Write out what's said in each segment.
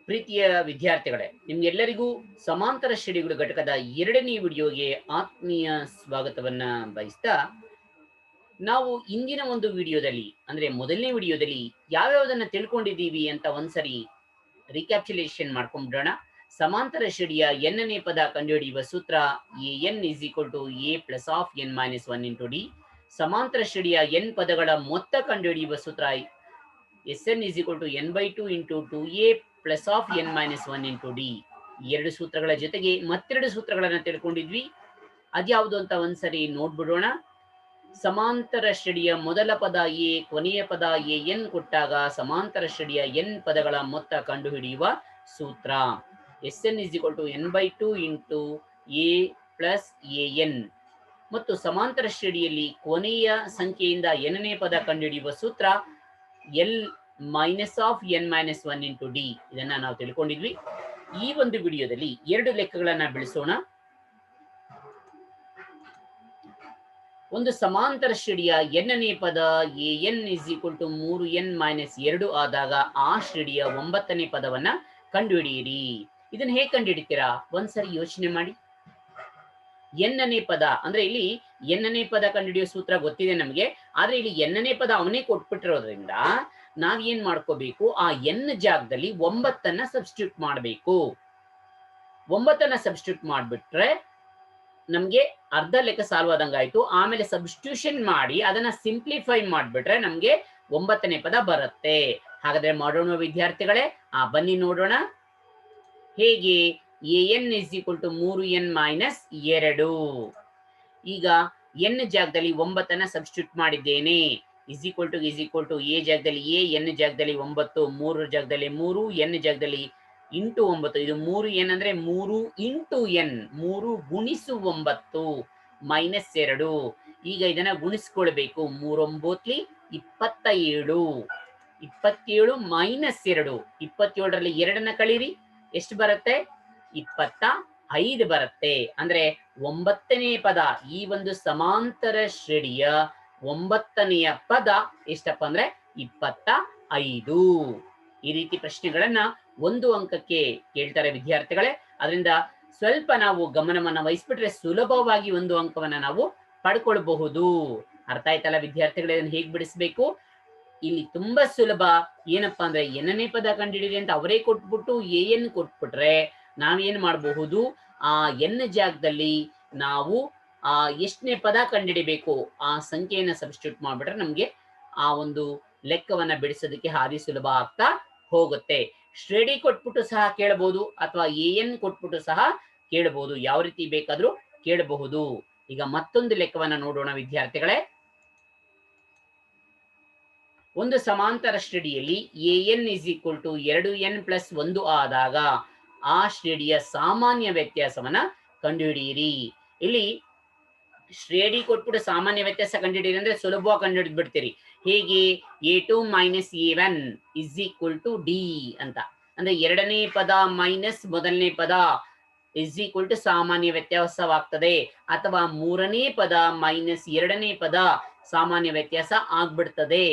ಪ್ರೀತಿಯ ವಿದ್ಯಾರ್ಥಿಗಳೇ, ನಿಮ್ಗೆಲ್ಲರಿಗೂ ಸಮಾಂತರ ಶ್ರೇಣಿಗಳು ಘಟಕದ 2ನೇ ವಿಡಿಯೋಗೆ ಆತ್ಮೀಯ ಸ್ವಾಗತವನ್ನ ಬಯಸ್ತಾ, ನಾವು ಇಂದಿನ ಒಂದು ವಿಡಿಯೋದಲ್ಲಿ ಅಂದ್ರೆ ಮೊದಲನೇ ವಿಡಿಯೋದಲ್ಲಿ ಯಾವ್ಯಾವುದನ್ನ ತಿಳ್ಕೊಂಡಿದ್ದೀವಿ ಅಂತ ಒಂದ್ಸರಿ ರಿಕ್ಯಾಪ್ಚುಲೇಷನ್ ಮಾಡ್ಕೊಂಡ್ಬಿಡೋಣ. ಸಮಾಂತರ ಶ್ರೇಣಿಯ ಎನ್ನೇ ಪದ ಕಂಡುಹಿಡಿಯುವ ಸೂತ್ರ N is equal to A plus of N minus one into D. ಸಮಾಂತರ ಶ್ರೇಣಿಯ ಎನ್ ಪದಗಳ ಮೊತ್ತ ಕಂಡುಹಿಡಿಯುವ ಸೂತ್ರ Sn is equal to n by 2 into 2a plus of n minus 1 into d. ಎರಡು ಸೂತ್ರಗಳ ಜೊತೆಗೆ ಮತ್ತೆರಡು ಸೂತ್ರಗಳನ್ನ ತಿಳ್ಕೊಂಡಿದ್ವಿ. ಅದ್ಯಾವುದು ಅಂತ ಒಂದ್ಸರಿ ನೋಡ್ಬಿಡೋಣ. ಸಮಾಂತರ ಶ್ರೇಣಿಯ ಮೊದಲ ಪದ ಎ, ಕೊನೆಯ ಪದ ಎ ಎನ್ ಕೊಟ್ಟಾಗ ಸಮಾಂತರ ಶ್ರೇಣಿಯ ಎನ್ ಪದಗಳ ಮೊತ್ತ ಕಂಡುಹಿಡಿಯುವ ಸೂತ್ರ Sn is equal to n by 2 into a plus an. ಮತ್ತು ಸಮಾಂತರ ಶ್ರೇಣಿಯಲ್ಲಿ ಕೊನೆಯ ಸಂಖ್ಯೆಯಿಂದ ಎನ್ನೇ ಪದ ಕಂಡುಹಿಡಿಯುವ ಸೂತ್ರ L minus of N minus one into D. ಇದನ್ನ ನಾವು ತಿಳ್ಕೊಂಡಿದ್ವಿ. ಈ ಒಂದು ವಿಡಿಯೋದಲ್ಲಿ ಎರಡು ಲೆಕ್ಕಗಳನ್ನ ಬಿಡಿಸೋಣ. ಒಂದು ಸಮಾಂತರ ಶ್ರೇಣಿಯ ಎನ್ನೇ ಪದ A N is equal to 3n minus 2 ಆದಾಗ ಆ ಶ್ರೇಣಿಯ 9ನೇ ಪದವನ್ನ ಕಂಡುಹಿಡಿಯಿರಿ. ಇದನ್ನ ಹೇಗೆ ಕಂಡುಹಿಡಿತೀರಾ ಒಂದ್ಸರಿ ಯೋಚನೆ ಮಾಡಿ. ಎನ್ನೇ ಪದ ಅಂದ್ರೆ ಇಲ್ಲಿ ಎನ್ನೇ ಪದ ಕಂಡುಹಿಡಿಯೋ ಸೂತ್ರ ಗೊತ್ತಿದೆ ನಮಗೆ, ಆದ್ರೆ ಇಲ್ಲಿ ಎನ್ನೇ ಪದ ಅವನೇ ಕೊಟ್ಬಿಟ್ಟಿರೋದ್ರಿಂದ ನಾವ್ ಏನ್ ಮಾಡ್ಕೋಬೇಕು, ಆ ಎನ್ ಜಾಗದಲ್ಲಿ 9ನ್ನ ಸಬ್ಸ್ಟಿಟ್ಯೂಟ್ ಮಾಡಬೇಕು. 9ನ್ನ ಸಬ್ಸ್ಟಿಟ್ಯೂಟ್ ಮಾಡ್ಬಿಟ್ರೆ ನಮ್ಗೆ ಅರ್ಧ ಲೆಕ್ಕ ಸಾಲ್ವ್ ಆದಂಗಾಯ್ತು. ಆಮೇಲೆ ಸಬ್ಸ್ಟಿಟ್ಯೂಷನ್ ಮಾಡಿ ಅದನ್ನ ಸಿಂಪ್ಲಿಫೈ ಮಾಡ್ಬಿಟ್ರೆ ನಮ್ಗೆ 9ನೇ ಪದ ಬರುತ್ತೆ. ಹಾಗಾದ್ರೆ ಮಾಡೋಣ ವಿದ್ಯಾರ್ಥಿಗಳೇ, ಬನ್ನಿ ನೋಡೋಣ ಹೇಗೆ. N is equal to 3n minus 2. ಈಗ ಎನ್ ಜಾಗದಲ್ಲಿ 9ನ್ನ ಸಬ್ಸ್ಟಿಟ್ಯೂಟ್ ಮಾಡಿದ್ದೇನೆ. ಇಸ್ ಈಕ್ವಲ್ ಟು ಎ ಜಾಗದಲ್ಲಿ ಎ, ಎನ್ ಜಾಗದಲ್ಲಿ 9, 3 ಜಾಗದಲ್ಲಿ 3, ಎನ್ ಜಾಗದಲ್ಲಿ ಇಂಟು 9. ಇದು 3n ಅಂದ್ರೆ 3 ಇಂಟು ಎನ್, 3 ಗುಣಿಸು 9 ಮೈನಸ್ 2. ಈಗ ಇದನ್ನ ಗುಣಿಸ್ಕೊಳ್ಬೇಕು. 3 9 27, 27 ಮೈನಸ್ 2. 27ರಲ್ಲಿ 2ನ್ನ ಕಳೀರಿ, ಎಷ್ಟು ಬರುತ್ತೆ? 25 ಬರುತ್ತೆ. ಅಂದ್ರೆ 9ನೇ ಪದ, ಈ ಒಂದು ಸಮಾಂತರ ಶ್ರೇಣಿಯ 9ನೆಯ ಪದ ಎಷ್ಟಪ್ಪ ಅಂದ್ರೆ 25. ಈ ರೀತಿ ಪ್ರಶ್ನೆಗಳನ್ನ ಒಂದು ಅಂಕಕ್ಕೆ ಕೇಳ್ತಾರೆ ವಿದ್ಯಾರ್ಥಿಗಳೇ. ಅದರಿಂದ ಸ್ವಲ್ಪ ನಾವು ಗಮನವನ್ನ ವಹಿಸ್ಬಿಟ್ರೆ ಸುಲಭವಾಗಿ ಒಂದು ಅಂಕವನ್ನ ನಾವು ಪಡ್ಕೊಳ್ಬಹುದು. ಅರ್ಥ ಆಯ್ತಲ್ಲ ವಿದ್ಯಾರ್ಥಿಗಳೇ, ಇದನ್ನ ಹೇಗ್ ಬಿಡಿಸ್ಬೇಕು? ಇಲ್ಲಿ ತುಂಬಾ ಸುಲಭ. ಏನಪ್ಪಾ ಅಂದ್ರೆ ಎನ್ನೇ ಪದ ಕಂಡುಹಿಡಿಯಿರಿ ಅಂತ ಅವರೇ ಕೊಟ್ಬಿಟ್ಟು ಎನ್ ಕೊಟ್ಬಿಟ್ರೆ ನಾವೇನ್ ಮಾಡಬಹುದು, ಆ ಎನ್ ಜಾಗದಲ್ಲಿ ನಾವು ಎಷ್ಟನೇ ಪದ ಕಂಡುಹಿಡಿಬೇಕು ಆ ಸಂಖ್ಯೆಯನ್ನ ಸಬ್ಸ್ಟಿಟ್ಯೂಟ್ ಮಾಡ್ಬಿಟ್ರೆ ನಮ್ಗೆ ಆ ಒಂದು ಲೆಕ್ಕವನ್ನ ಬಿಡಿಸೋದಕ್ಕೆ ಹಾದಿ ಸುಲಭ ಆಗ್ತಾ ಹೋಗುತ್ತೆ. ಶ್ರೇಣಿ ಕೊಟ್ಬಿಟ್ಟು ಸಹ ಕೇಳಬಹುದು ಅಥವಾ ಎನ್ ಕೊಟ್ಬಿಟ್ಟು ಸಹ ಕೇಳಬಹುದು, ಯಾವ ರೀತಿ ಬೇಕಾದ್ರೂ ಕೇಳಬಹುದು. ಈಗ ಮತ್ತೊಂದು ಲೆಕ್ಕವನ್ನ ನೋಡೋಣ ವಿದ್ಯಾರ್ಥಿಗಳೇ. ಒಂದು ಸಮಾಂತರ ಶ್ರೇಣಿಯಲ್ಲಿ N is equal to 2n plus 1 ಆದಾಗ ಆ ಶ್ರೇಣಿಯ ಸಾಮಾನ್ಯ ವ್ಯತ್ಯಾಸವನ್ನ ಕಂಡುಹಿಡಿಯಿರಿ. ಇಲ್ಲಿ ಶ್ರೇಣಿ ಕೊಟ್ಬಿಟ್ಟು ಸಾಮಾನ್ಯ ವ್ಯತ್ಯಾಸ ಕಂಡುಹಿಡಿಯಿರಿ ಅಂದ್ರೆ ಸುಲಭವಾಗಿ ಕಂಡುಹಿಡಿದು ಬಿಡ್ತೀರಿ. ಹೇಗೆ? a2 minus a1 is equal to D ಅಂತ. ಅಂದ್ರೆ ಎರಡನೇ ಪದ ಮೈನಸ್ ಮೊದಲನೇ ಪದ ಇಸ್ ಈಕ್ವಲ್ ಟು ಸಾಮಾನ್ಯ ವ್ಯತ್ಯಾಸವಾಗ್ತದೆ. ಅಥವಾ ಮೂರನೇ ಪದ ಮೈನಸ್ ಎರಡನೇ ಪದ ಸಾಮಾನ್ಯ ವ್ಯತ್ಯಾಸ ಆಗ್ಬಿಡ್ತದೆ.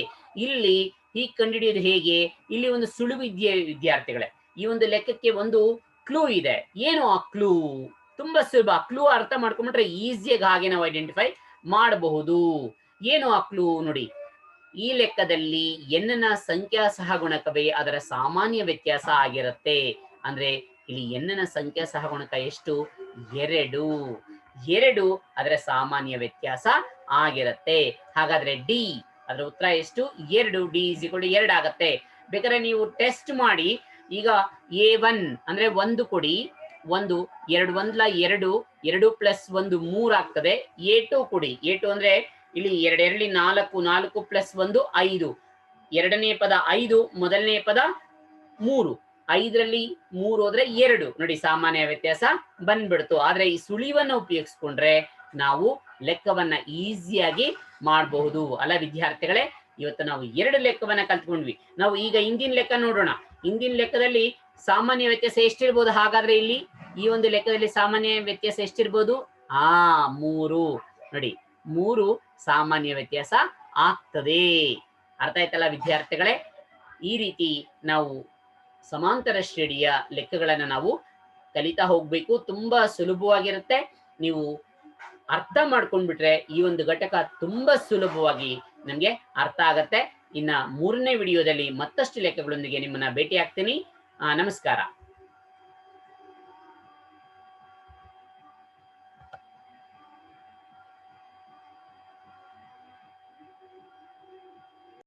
ಇಲ್ಲಿ ಹೀಗೆ ಕಂಡುಹಿಡಿಯೋದು ಹೇಗೆ? ಇಲ್ಲಿ ಒಂದು ಸುಳುವಿದ್ಯೆ ವಿದ್ಯಾರ್ಥಿಗಳೇ. ಈ ಒಂದು ಲೆಕ್ಕಕ್ಕೆ ಒಂದು ಕ್ಲೂ ಇದೆ. ಏನು ಆ ಕ್ಲೂ? ತುಂಬಾ ಸುಲಭ. ಕ್ಲೂ ಅರ್ಥ ಮಾಡ್ಕೊಂಡ್ಬಿಟ್ರೆ ಈಸಿಯಾಗಿ ಹಾಗೆ ನಾವು ಐಡೆಂಟಿಫೈ ಮಾಡಬಹುದು. ಏನು ಆ ಕ್ಲೂ ನೋಡಿ. ಈ ಲೆಕ್ಕದಲ್ಲಿ ಎನ್ನ ಸಂಖ್ಯಾ ಸಹಗುಣಕವೇ ಅದರ ಸಾಮಾನ್ಯ ವ್ಯತ್ಯಾಸ ಆಗಿರುತ್ತೆ. ಅಂದ್ರೆ ಇಲ್ಲಿ ಎನ್ನ ಸಂಖ್ಯಾ ಸಹಗುಣಕ ಎಷ್ಟು? 2. 2 ಅದರ ಸಾಮಾನ್ಯ ವ್ಯತ್ಯಾಸ ಆಗಿರುತ್ತೆ. ಹಾಗಾದ್ರೆ ಡಿ ಅದರ ಉತ್ತರ ಎಷ್ಟು? 2. ಡಿ ಇಸ್ ಈಕ್ವಲ್ ಟು 2 ಆಗತ್ತೆ. ಬೇಕಾದ್ರೆ ನೀವು ಟೆಸ್ಟ್ ಮಾಡಿ. ಈಗ a1 ಅಂದ್ರೆ 1 ಕೊಡಿ, 1 2 1 2, 2 ಪ್ಲಸ್ 1 3 ಆಗ್ತದೆ. a2 ಕೊಡಿ, a2 ಅಂದ್ರೆ ಇಲ್ಲಿ 2 2 4, 4 ಪ್ಲಸ್ 1 5. ಎರಡನೇ ಪದ 5, ಮೊದಲನೇ ಪದ 3. 5ರಲ್ಲಿ 3 ಹೋದ್ರೆ 2. ನೋಡಿ, ಸಾಮಾನ್ಯ ವ್ಯತ್ಯಾಸ ಬಂದ್ಬಿಡ್ತು. ಆದ್ರೆ ಈ ಸುಳಿವನ್ನ ಉಪಯೋಗಿಸ್ಕೊಂಡ್ರೆ ನಾವು ಲೆಕ್ಕವನ್ನ ಈಸಿಯಾಗಿ ಮಾಡಬಹುದು ಅಲ್ಲ ವಿದ್ಯಾರ್ಥಿಗಳೇ. ಇವತ್ತು ನಾವು 2 ಲೆಕ್ಕವನ್ನ ಕಲ್ತ್ಕೊಂಡ್ವಿ. ನಾವು ಈಗ ಹಿಂದಿನ ಲೆಕ್ಕ ನೋಡೋಣ. ಹಿಂದಿನ ಲೆಕ್ಕದಲ್ಲಿ ಸಾಮಾನ್ಯ ವ್ಯತ್ಯಾಸ ಎಷ್ಟಿರ್ಬೋದು? ಹಾಗಾದ್ರೆ ಇಲ್ಲಿ ಈ ಒಂದು ಲೆಕ್ಕದಲ್ಲಿ ಸಾಮಾನ್ಯ ವ್ಯತ್ಯಾಸ ಎಷ್ಟಿರ್ಬೋದು? 3. ನೋಡಿ, 3 ಸಾಮಾನ್ಯ ವ್ಯತ್ಯಾಸ ಆಗ್ತದೆ. ಅರ್ಥ ಆಯ್ತಲ್ಲ ವಿದ್ಯಾರ್ಥಿಗಳೇ? ಈ ರೀತಿ ನಾವು ಸಮಾಂತರ ಶ್ರೇಣಿಯ ಲೆಕ್ಕಗಳನ್ನ ನಾವು ಕಲಿತಾ ಹೋಗ್ಬೇಕು. ತುಂಬಾ ಸುಲಭವಾಗಿರುತ್ತೆ. ನೀವು ಅರ್ಥ ಮಾಡ್ಕೊಂಡ್ಬಿಟ್ರೆ ಈ ಒಂದು ಘಟಕ ತುಂಬಾ ಸುಲಭವಾಗಿ ನಮ್ಗೆ ಅರ್ಥ ಆಗತ್ತೆ. ಇನ್ನ 3ನೇ ವಿಡಿಯೋದಲ್ಲಿ ಮತ್ತಷ್ಟು ಲೆಕ್ಕಗಳೊಂದಿಗೆ ನಿಮ್ಮನ್ನ ಭೇಟಿ ಆಗ್ತೀನಿ. ನಮಸ್ಕಾರ.